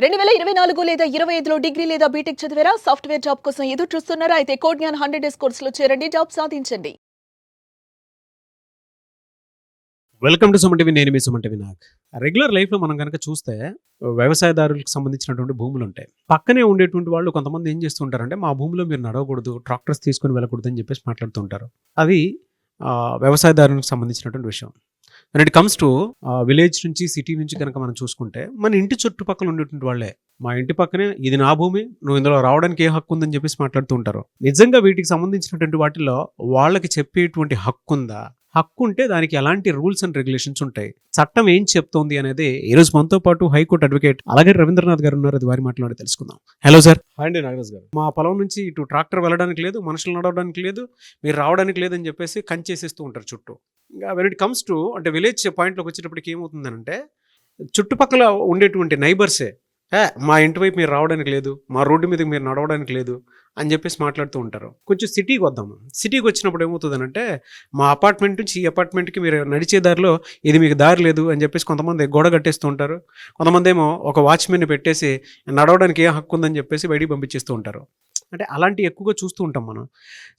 2024 లేదా 25లో డిగ్రీ లేదా బీటెక్ చదివారా? సాఫ్ట్‌వేర్ జాబ్ కోసం ఎదురు చూస్తున్నారా? అయితే కోడ్ జ్ఞాన్ 100 డేస్ కోర్సులో చేరండి. జాబ్ సాధించండి. Welcome to Suman TV. నేను మీ సుమన్ టీవీ నాగ్. రెగ్యులర్ లైఫ్‌లో మనం గనక చూస్తే వ్యవసాయదారులకు సంబంధించినటువంటి భూములుంటాయి. పక్కనే ఉండేటువంటి వాళ్ళు కొంతమంది ఏం చేస్తూ ఉంటారంటే, మా భూమిలో మీరు నడవకూడదు, ట్రాక్టర్స్ తీసుకొని వెళ్ళకూడదు అని చెప్పేసి మాట్లాడుతూ ఉంటారు. అది వ్యవసాయదారునికి సంబంధించినటువంటి విషయం. When it comes to village నుంచి, సిటీ నుంచి కనుక మనం చూసుకుంటే, మన ఇంటి చుట్టుపక్కల ఉండేటువంటి వాళ్ళే, మా ఇంటి పక్కనే ఇది నా భూమి, నువ్వు ఇందులో రావడానికి ఏ హక్కు ఉందని చెప్పేసి మాట్లాడుతూ ఉంటారు. నిజంగా వీటికి సంబంధించినటువంటి వాటిలో వాళ్ళకి చెప్పేటువంటి హక్కు ఉందా? హక్కు ఉంటే దానికి ఎలాంటి రూల్స్ అండ్ రెగ్యులేషన్స్ ఉంటాయి, చట్టం ఏం చెప్తోంది అనేది ఈ రోజు మనతో పాటు హైకోర్టు అడ్వకేట్ అలాగే రవీంద్రనాథ్ గారు ఉన్నారు. అది వారి మాట్లాడి తెలుసుకుందాం. Hello sir. అండి నాగరాజ్ గారు, మా పొలం నుంచి ఇటు ట్రాక్టర్ వెళ్ళడానికి లేదు, మనుషులు నడవడానికి లేదు, మీరు రావడానికి లేదని చెప్పేసి కంచేసేస్తూ ఉంటారు చుట్టూ. ఇంకా వెన్ ఇట్ కమ్స్ టు అంటే విలేజ్ పాయింట్లోకి వచ్చేటప్పటికి ఏమవుతుందంటే, చుట్టుపక్కల ఉండేటువంటి నైబర్సే మా ఇంటి వైపు మీరు రావడానికి లేదు, మా రోడ్డు మీదకి మీరు నడవడానికి లేదు అని చెప్పేసి మాట్లాడుతూ ఉంటారు. కొంచెం సిటీకి వద్దాము. సిటీకి వచ్చినప్పుడు ఏమవుతుందనంటే, మా అపార్ట్మెంట్ నుంచి ఈ అపార్ట్మెంట్కి మీరు నడిచే దారిలో ఇది మీకు దారి లేదు అని చెప్పేసి కొంతమంది గోడ కట్టేస్తూ ఉంటారు. కొంతమంది ఏమో ఒక వాచ్మెన్ని పెట్టేసి నడవడానికి ఏ హక్కు ఉందని చెప్పేసి బయటికి పంపించేస్తూ ఉంటారు. అంటే అలాంటివి ఎక్కువగా చూస్తూ ఉంటాం మనం.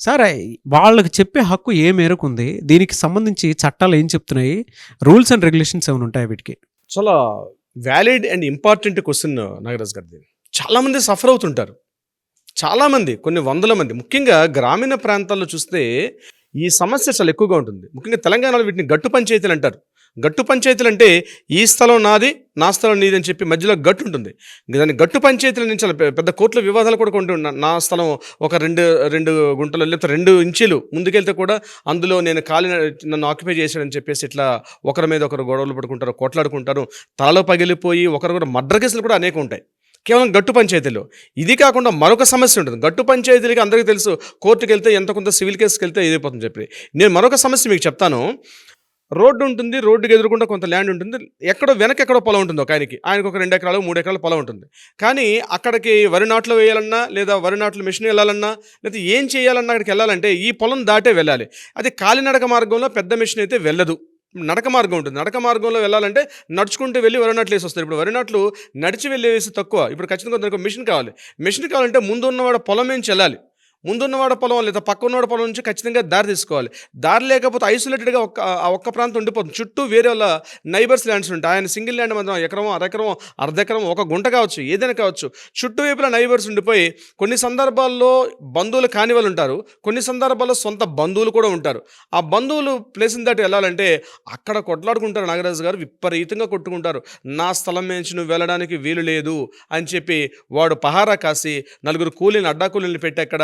సరే, వాళ్ళకి చెప్పే హక్కు ఏ మేరకు ఉంది, దీనికి సంబంధించి చట్టాలు ఏం చెప్తున్నాయి, రూల్స్ అండ్ రెగ్యులేషన్స్ ఏమైనా ఉంటాయి వీటికి? చాలా valid and important question Nagaraj గారిది. చాలామంది సఫర్ అవుతుంటారు. చాలామంది, కొన్ని వందల మంది, ముఖ్యంగా గ్రామీణ ప్రాంతాల్లో చూస్తే ఈ సమస్య చాలా ఎక్కువగా ఉంటుంది. ముఖ్యంగా తెలంగాణలో వీటిని గట్టు పంచాయతీలు అంటారు. గట్టు పంచాయతీలు అంటే ఈ స్థలం నాది, నా స్థలం నీది అని చెప్పి మధ్యలో గట్టు ఉంటుంది. దాన్ని గట్టు పంచాయతీల నుంచి చాలా పెద్ద కోర్టుల వివాదాలు కూడా కొంటున్నాను. నా స్థలం ఒక రెండు గుంటలు లేకపోతే 2 ఇంచీలు ముందుకెళ్తే కూడా అందులో నేను నన్ను ఆక్యుపై చేశాడని చెప్పేసి ఇట్లా ఒకరి మీద ఒకరు గొడవలు పడుకుంటారు, కొట్లాడుకుంటారు, తలలో పగిలిపోయి ఒకరు కూడా మర్డర్ కేసులు కూడా అనేక ఉంటాయి కేవలం గట్టు పంచాయతీలో. ఇది కాకుండా మరొక సమస్య ఉంటుంది. గట్టు పంచాయతీలకి అందరికీ తెలుసు, కోర్టుకు వెళ్తే ఎంత కొంత సివిల్ కేసుకి వెళ్తే ఇదైపోతుంది చెప్పి. నేను మరొక సమస్య మీకు చెప్తాను. రోడ్డు ఉంటుంది, రోడ్డుకి ఎదురుకుండా కొంత ల్యాండ్ ఉంటుంది, ఎక్కడో వెనకెక్కడో పొలం ఉంటుంది ఒక ఆయనకు ఒక 2 ఎకరాలు 3 ఎకరాలు పొలం ఉంటుంది. కానీ అక్కడికి వరి నాట్లు వేయాలన్నా, లేదా వరి నాట్లు మిషన్ వెళ్ళాలన్నా, లేదా ఏం చేయాలన్నా అక్కడికి వెళ్ళాలంటే ఈ పొలం దాటే వెళ్ళాలి. అది కాలినడక మార్గంలో పెద్ద మిషన్ అయితే వెళ్ళదు, నడక మార్గం ఉంటుంది. నడక మార్గంలో వెళ్ళాలంటే నడుచుకుంటూ వెళ్ళి వరి నాట్లు వేసి వస్తారు. ఇప్పుడు వరి నాట్లు నడిచి వెళ్ళి వేసి తక్కువ, ఇప్పుడు ఖచ్చితంగా దానికి మిషన్ కావాలి. మిషన్ కావాలంటే ముందు ఉన్నవాడు పొలం నుంచి వెళ్ళాలి, ముందున్నవాడ పొలం లేదా పక్క ఉన్నవాడ పొలం నుంచి ఖచ్చితంగా దారి తీసుకోవాలి. దారి లేకపోతే ఐసోలేటెడ్గా ఒక్క ప్రాంతం ఉండిపోతుంది. చుట్టూ వేరే వాళ్ళ నైబర్స్ ల్యాండ్స్ ఉంటాయి. ఆయన సింగిల్ ల్యాండ్ మాత్రం ఎకరమో, అరెకరమో, అర్ధెకరం, ఒక గుంట కావచ్చు, ఏదైనా కావచ్చు, చుట్టూ వైపులా నైబర్స్ ఉండిపోయి కొన్ని సందర్భాల్లో బంధువులు కాని వాళ్ళు ఉంటారు, కొన్ని సందర్భాల్లో సొంత బంధువులు కూడా ఉంటారు. ఆ బంధువులు ప్లేస్ని దాటి వెళ్ళాలంటే అక్కడ కొట్లాడుకుంటారు. నాగరాజు గారు విపరీతంగా కొట్టుకుంటారు. నా స్థలం నుంచి నువ్వు వెళ్ళడానికి వీలు లేదు అని చెప్పి వాడు పహారా కాసి 4 కూలీని, అడ్డా కూలీని పెట్టి అక్కడ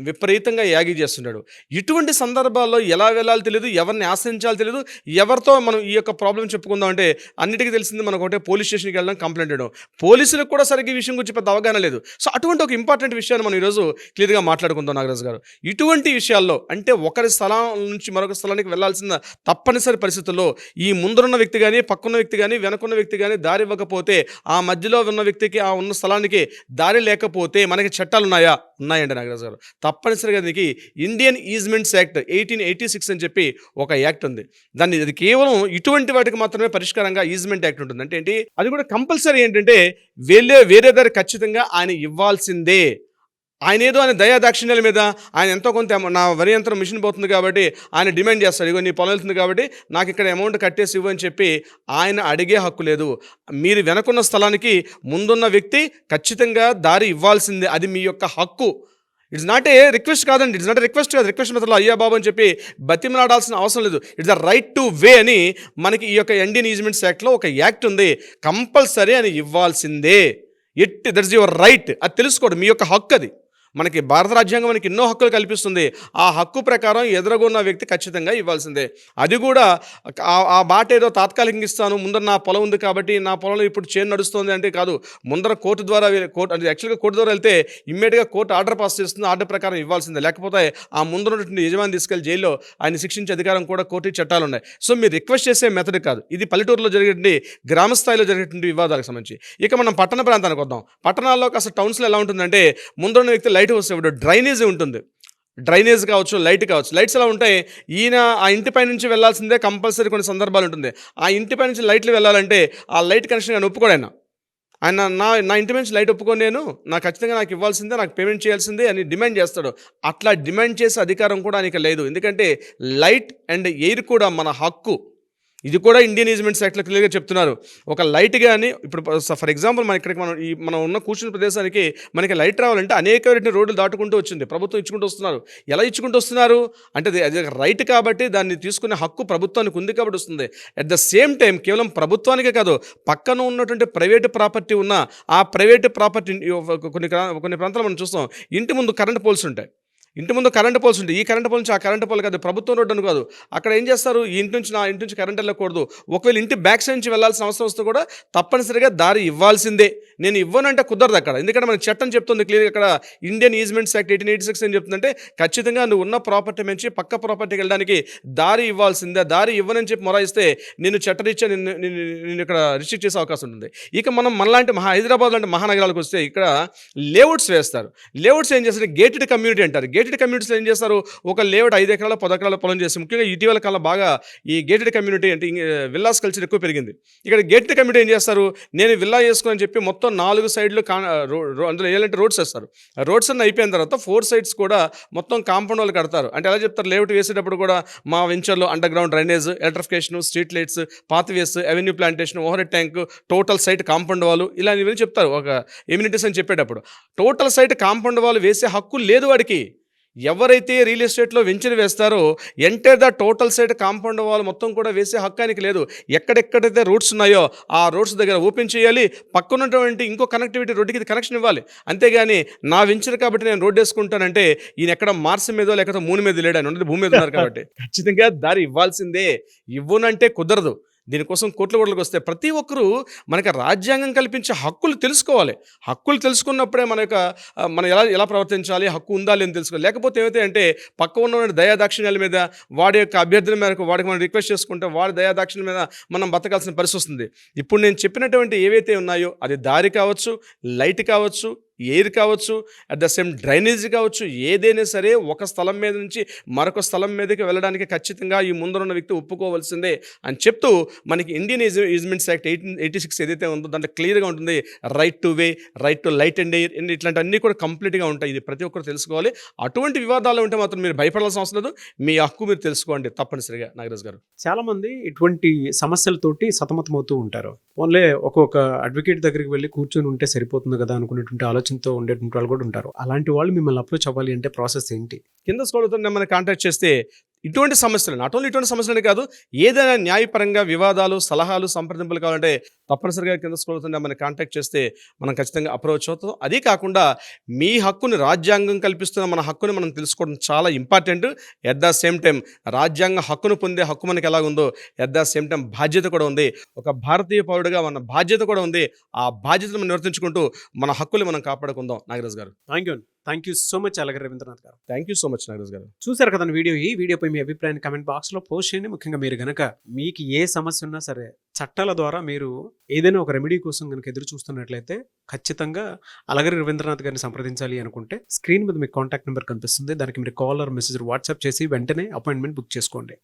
విపరీతంగా యాగి చేస్తున్నాడు. ఇటువంటి సందర్భాల్లో ఎలా వెళ్ళాలో తెలియదు, ఎవరిని ఆశ్రయించాలో తెలియదు, ఎవరితో మనం ఈ యొక్క ప్రాబ్లం చెప్పుకుందాం అంటే అన్నిటికీ తెలిసింది మనకు ఒకటే, పోలీస్ స్టేషన్కి వెళ్ళడం, కంప్లైంట్ చేయడం. పోలీసులకు కూడా సరిగ్గా ఈ విషయం గురించి పెద్ద అవగాహన లేదు. సో అటువంటి ఒక ఇంపార్టెంట్ విషయాన్ని మనం ఈరోజు క్లియర్గా మాట్లాడుకుందాం నాగరాజు గారు. ఇటువంటి విషయాల్లో అంటే ఒకరి స్థలం నుంచి మరొక స్థలానికి వెళ్ళాల్సిన తప్పనిసరి పరిస్థితుల్లో ఈ ముందున్న వ్యక్తి కానీ, పక్కన్న వ్యక్తి కానీ, వెనకున్న వ్యక్తి కానీ దారి ఇవ్వకపోతే, ఆ మధ్యలో ఉన్న వ్యక్తికి ఆ ఉన్న స్థలానికి దారి లేకపోతే మనకి చట్టాలు ఉన్నాయండి నాగరాజు గారు. తప్పనిసరిగా దీనికి ఇండియన్ ఈజ్మెంట్స్ యాక్ట్ 1886 అని చెప్పి ఒక యాక్ట్ ఉంది. అది కేవలం ఇటువంటి వాటికి మాత్రమే పరిష్కారంగా ఈజ్మెంట్ యాక్ట్ ఉంటుంది. అంటే ఏంటి, అది కూడా కంపల్సరీ ఏంటంటే వేరే దారి ఖచ్చితంగా ఆయన ఇవ్వాల్సిందే. ఆయన దయాదాక్షిణ్యాల మీద ఆయన ఎంతో కొంత, నా వరి యంత్రం మిషన్ పోతుంది కాబట్టి ఆయన డిమాండ్ చేస్తాడు, ఇగో నీ పొలం వెళ్తుంది కాబట్టి నాకు ఇక్కడ అమౌంట్ కట్టేసి ఇవ్వు అని చెప్పి ఆయన అడిగే హక్కు లేదు. మీరు వెనకున్న స్థలానికి ముందున్న వ్యక్తి ఖచ్చితంగా దారి ఇవ్వాల్సిందే, అది మీ యొక్క హక్కు. ఇట్స్ నాట్ ఏ రిక్వెస్ట్ కాదండి, ఇట్స్ నాట్ ఏ రిక్వెస్ట్ కాదు. రిక్వెస్ట్ మెథడ్లో అయ్యా బాబు అని చెప్పి బతిమలాడాల్సిన అవసరం లేదు. ఇట్స్ ద రైట్ టు వే అని మనకి ఈ యొక్క ఇండియన్ ఈజ్మెంట్స్ యాక్ట్లో ఒక యాక్ట్ ఉంది. కంపల్సరీ అని ఇవ్వాల్సిందే. That's your right. అది తెలుసుకోండి, మీ యొక్క హక్కు అది. మనకి భారత రాజ్యాంగం మనకి ఎన్నో హక్కులు కల్పిస్తుంది. ఆ హక్కు ప్రకారం ఎదురుగున్న వ్యక్తి ఖచ్చితంగా ఇవ్వాల్సిందే. అది కూడా ఆ బాట ఏదో తాత్కాలికంగా ఇస్తాను, ముందర నా పొలం ఉంది కాబట్టి నా పొలంలో ఇప్పుడు చేను నడుస్తుంది అంటే కాదు. ముందర కోర్టు ద్వారా అంటే యాక్చువల్గా కోర్టు ద్వారా వెళ్తే ఇమ్మీడియట్గా కోర్టు ఆర్డర్ పాస్ చేస్తుంది, ఆర్డర్ ప్రకారం ఇవ్వాల్సిందే. లేకపోతే ఆ ముందర యజమాని తీసుకెళ్లి జైల్లో ఆయన శిక్షించే అధికారం కూడా కోర్టు చట్టాలు ఉన్నాయి. సో మీరు రిక్వెస్ట్ చేసే మెథడ్ కాదు ఇది. పల్లెటూరులో జరిగేటువంటి, గ్రామ స్థాయిలో జరిగేటువంటి వివాదాలకు సంబంధించి. ఇక మనం పట్టణ ప్రాంతానికి వద్దాం. పట్టణాల్లో కాస్త టౌన్స్లో ఎలా ఉంటుందంటే, ముందున్న వ్యక్తి లైట్ వస్తే డ్రైనేజ్ ఉంటుంది, డ్రైనేజ్ కావచ్చు, లైట్ కావచ్చు. లైట్స్ ఎలా ఉంటాయి, ఈయన ఆ ఇంటిపై నుంచి వెళ్ళాల్సిందే కంపల్సరీ. కొన్ని సందర్భాలు ఉంటుంది, ఆ ఇంటిపై నుంచి లైట్లు వెళ్ళాలంటే ఆ లైట్ కనెక్షన్ కానీ ఒప్పుకోడైనా, ఆయన నా ఇంటి నుంచి లైట్ ఒప్పుకొని నాకు ఖచ్చితంగా నాకు ఇవ్వాల్సిందే, నాకు పేమెంట్ చేయాల్సిందే అని డిమాండ్ చేస్తాడు. అట్లా డిమాండ్ చేసే అధికారం కూడా ఆయనకి లేదు. ఎందుకంటే లైట్ అండ్ ఎయిర్ కూడా మన హక్కు. ఇది కూడా ఇండియన్ ఈజ్మెంట్స్ యాక్ట్లో క్లియర్గా చెప్తున్నారు. ఒక లైట్ కానీ ఇప్పుడు ఫర్ ఎగ్జాంపుల్ ఇక్కడికి మనం ఉన్న కూర్చున్న ప్రదేశానికి మనకి లైట్ రావాలంటే అనేక రోడ్లు దాటుకుంటూ వచ్చింది, ప్రభుత్వం ఇచ్చుకుంటూ వస్తున్నారు. ఎలా ఇచ్చుకుంటూ వస్తున్నారు అంటే అది రైట్ కాబట్టి దాన్ని తీసుకునే హక్కు ప్రభుత్వానికి ఉంది కాబట్టి వస్తుంది. అట్ ద సేమ్ టైం కేవలం ప్రభుత్వానికే కాదు, పక్కన ఉన్నటువంటి ప్రైవేటు ప్రాపర్టీ ఉన్న ఆ ప్రైవేటు ప్రాపర్టీ కొన్ని ప్రాంతాలు మనం చూస్తాం, ఇంటి ముందు కరెంట్ పోల్స్ ఉంటాయి. ఇంటి ముందు కరెంట్ పోల్స్ ఉంటాయి. ఈ కరెంట్ పోల్ నుంచి ఆ కరెంట్ పోల్ కాదు, ప్రభుత్వం రోడ్డు అని కాదు. అక్కడ ఏం చేస్తారు, ఈ ఇంటి నుంచి నా ఇంటి నుంచి కరెంట్ వెళ్ళకూడదు. ఒకవేళ ఇంటి బ్యాక్ సైడ్ నుంచి వెళ్ళాల్సిన అవసరం వస్తే కూడా తప్పనిసరిగా దారి ఇవ్వాల్సిందే. నేను ఇవ్వనంటే కుదరదు అక్కడ. ఎందుకంటే మన చట్టం చెప్తుంది క్లియర్గా అక్కడ, ఇండియన్ ఈజ్మెంట్స్ యాక్ట్ 1886 ఏం చెప్తుందంటే ఖచ్చితంగా నువ్వు ఉన్న ప్రాపర్టీ నుంచి పక్క ప్రాపర్టీకి వెళ్ళడానికి దారి ఇవ్వాల్సిందే. దారి ఇవ్వనని చెప్పి మొరాయిస్తే నేను చట్టరీత్యా నేను ఇక్కడ రిస్ట్రిక్ట్ చేసే అవకాశం ఉంటుంది. ఇక మనం మనలాంటి హైదరాబాద్ లాంటి మహానగరాలకు వస్తే ఇక్కడ లేఅవుట్స్ వేస్తారు. లేఅవుట్స్ ఏం చేస్తారు, గేటెడ్ కమ్యూనిటీ అంటారు. గేటెడ్ కమ్యూనిటీస్ ఏం చేస్తారు, ఒక లేఅవుట్ 5 ఎకరాల 10 ఎకరాల పొలం చేసి, ముఖ్యంగా ఇటీవల కాలం బాగా ఈ గేటెడ్ కమ్యూనిటీ అంటే విల్లాస్ కల్చర్ ఎక్కువ పెరిగింది. ఇక్కడ గేటెడ్ కమ్యూనిటీ ఏం చేస్తారు, నేను విల్లా చేసుకుని చెప్పి మొత్తం 4 సైడ్లు అందులో ఏంటంటే రోడ్స్ వేస్తారు. రోడ్స్ అన్నీ అయిపోయిన తర్వాత 4 సైడ్స్ కూడా మొత్తం కాంపౌండ్ వాళ్ళు కడతారు. అంటే ఎలా చెప్తారు, లేఅవుట్ వేసేటప్పుడు కూడా మా వెంచర్లో underground drainage, electrification, street lights, pathways, avenue plantation, overhead tank, total site compound walls, ఇలా ఇవన్నీ చెప్తారు ఒక ఎమ్యూనిటీస్ అని చెప్పేటప్పుడు. టోటల్ సైట్ కాంపౌండ్ వాళ్ళు వేసే హక్కు లేదు వాడికి. ఎవరైతే రియల్ ఎస్టేట్లో వెంచర్ వేస్తారో entire the total site compound wall మొత్తం కూడా వేసే హక్కానికి లేదు. ఎక్కడెక్కడైతే రోడ్స్ ఉన్నాయో ఆ రోడ్స్ దగ్గర ఓపెన్ చేయాలి, పక్కనటువంటి ఇంకో కనెక్టివిటీ రోడ్డుకి ఇది కనెక్షన్ ఇవ్వాలి. అంతేగాని నా వెంచర్ కాబట్టి నేను రోడ్డు వేసుకుంటానంటే ఈయన ఎక్కడ మార్స్ మీదో లేకపోతే మూన్ మీద లేడు, ఆయన ఉన్నది భూమి మీద ఉన్నారు కాబట్టి ఖచ్చితంగా దారి ఇవ్వాల్సిందే. ఇవ్వనంటే కుదరదు. దీనికోసం కోట్లకి వస్తే ప్రతి ఒక్కరూ మనకి రాజ్యాంగం కల్పించే హక్కులు తెలుసుకోవాలి. హక్కులు తెలుసుకున్నప్పుడే మనం ఎలా ప్రవర్తించాలి, హక్కు ఉందా లేదని తెలుసుకోవాలి. లేకపోతే ఏమైతే అంటే పక్క ఉన్న దయాదాక్షిణ్యాల మీద, వాడి యొక్క అభ్యర్థుల మేరకు వాడికి మనం రిక్వెస్ట్ చేసుకుంటే వాడి దయాదాక్షిణ్యం మీద మనం బతకాల్సిన పరిస్థితి వస్తుంది. ఇప్పుడు నేను చెప్పినటువంటి ఏవైతే ఉన్నాయో అది దారి కావచ్చు, లైట్ కావచ్చు, ఎయిర్ కావచ్చు, అట్ ద సేమ్ డ్రైనేజ్ కావచ్చు, ఏదైనా సరే ఒక స్థలం మీద నుంచి మరొక స్థలం మీదకి వెళ్ళడానికి ఖచ్చితంగా ఈ ముందరున్న వ్యక్తి ఒప్పుకోవాల్సిందే అని చెప్తూ మనకి ఇండియన్ ఈజ్మెంట్స్ యాక్ట్ 1886 ఏదైతే ఉందో దాంట్లో క్లియర్గా ఉంటుంది, right to way, right to light and air, ఇట్లాంటి అన్నీ కూడా కంప్లీట్గా ఉంటాయి. ఇది ప్రతి ఒక్కరు తెలుసుకోవాలి. అటువంటి వివాదాలు ఉంటే మాత్రం మీరు భయపడాల్సిన అవసరం లేదు. మీ హక్కు మీరు తెలుసుకోండి తప్పనిసరిగా. నాగరాజ్ గారు, చాలామంది ఇటువంటి సమస్యలతోటి సతమతమవుతూ ఉంటారు. ఓన్లీ ఒక్కొక్క అడ్వకేట్ దగ్గరికి వెళ్ళి కూర్చొని ఉంటే సరిపోతుంది కదా అనుకునేటువంటి ఆలోచనతో ఉండేటువంటి వాళ్ళు కూడా ఉంటారు. అలాంటి వాళ్ళు మిమ్మల్ని అప్రోచ్ అవ్వాలి అంటే ప్రాసెస్ ఏంటి? కింద స్క్రోల్తో మిమ్మల్ని కాంటాక్ట్ చేస్తే ఇటువంటి సమస్యలు, నాట్ ఓన్లీ ఇటువంటి సమస్యలనే కాదు, ఏదైనా న్యాయపరంగా వివాదాలు, సలహాలు, సంప్రదింపులు కావాలంటే తప్పనిసరిగా కింద స్క్రోల్తో మనకి కాంటాక్ట్ చేస్తే మనం ఖచ్చితంగా అప్రోచ్ అవుతాం. అదే కాకుండా మీ హక్కుని, రాజ్యాంగం కల్పిస్తున్న మన హక్కుని మనం తెలుసుకోవడం చాలా important. At the same time రాజ్యాంగ హక్కును పొందే హక్కు మనకి ఎలాగుందో ఎట్ ద సేమ్ టైం బాధ్యత కూడా ఉంది. ఒక భారతీయ పౌరుడిగా మన బాధ్యత కూడా ఉంది. ఆ బాధ్యతను మనం నిర్వర్తించుకుంటూ మన హక్కులు మనం కాపాడుకుందాం. నాగరాజ్ గారు, థ్యాంక్ యూ సో మచ్ అలాగే రవీంద్రనాథ్ గారు. Thank you so much Nagaraj గారు. చూసారు కదా ఈ వీడియోపై మీ అభిప్రాయాన్ని కమెంట్ బాక్స్లో పోస్ట్ చేయండి. ముఖ్యంగా మీరు గనక మీకు ఏ సమస్య ఉన్నా సరే చట్టాల ద్వారా మీరు ఏదైనా ఒక రెమెడీ కోసం కనుక ఎదురు చూస్తున్నట్లయితే ఖచ్చితంగా అలగరి రవీంద్రనాథ్ గారిని సంప్రదించాలి అనుకుంటే స్క్రీన్ మీద మీకు కాంటాక్ట్ నెంబర్ కనిపిస్తుంది. దానికి మీరు కాల్ ఆర్ మెసేజ్ వాట్సాప్ చేసి వెంటనే అపాయింట్మెంట్ బుక్ చేసుకోండి.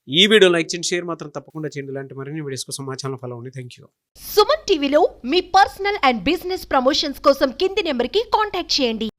ఈ వీడియో లైక్ చేయండి, షేర్ మాత్రం తప్పకుండా చేయండి. ఇలాంటి మరిన్ని వీడియోస్ కోసం మా ఛానల్ ఫాలో అవ్వండి. Thank you. సుమన్ టీవీలో మీ పర్సనల్ అండ్ బిజినెస్ ప్రమోషన్స్ కోసం కింది నెంబర్కి కాంటాక్ట్ చేయండి.